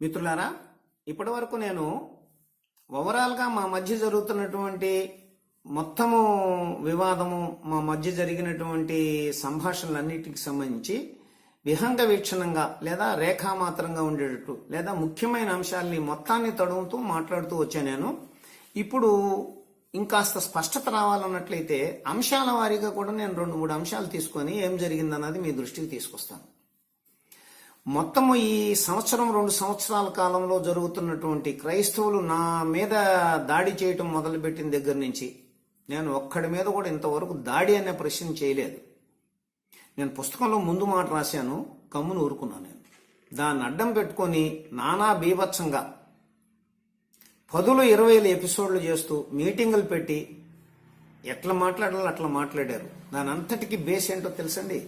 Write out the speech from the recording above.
మిత్రులారా, ఇప్పటి వరకు నేను ఓవరాల్గా మా మధ్య జరుగుతున్నటువంటి మొత్తము వివాదము, మా మధ్య జరిగినటువంటి సంభాషణలన్నిటికి సంబంధించి విహంగ వీక్షణంగా లేదా రేఖామాత్రంగా ఉండేటట్టు లేదా ముఖ్యమైన అంశాలని మొత్తాన్ని తడుముతూ మాట్లాడుతూ వచ్చాను నేను. ఇప్పుడు ఇంకాస్త స్పష్టత రావాలన్నట్లయితే అంశాల వారీగా కూడా నేను 2-3 అంశాలు తీసుకొని ఏం జరిగిందన్నది మీ దృష్టికి తీసుకొస్తాను. మొత్తము ఈ 1-2 సంవత్సరాల కాలంలో జరుగుతున్నటువంటి క్రైస్తవులు నా మీద దాడి చేయటం మొదలుపెట్టిన దగ్గర నుంచి నేను ఒక్కడి మీద కూడా ఇంతవరకు దాడి అనే ప్రశ్న చేయలేదు. నేను పుస్తకంలో ముందు మాట రాశాను, కమ్మును ఊరుకున్నాను. నేను దాన్ని అడ్డం పెట్టుకొని నానా బీభత్సంగా 10-20 ఎపిసోడ్లు చేస్తూ మీటింగులు పెట్టి ఎట్లా మాట్లాడాలో అట్లా మాట్లాడారు. దాని అంతటికి బేస్ ఏంటో తెలుసండి.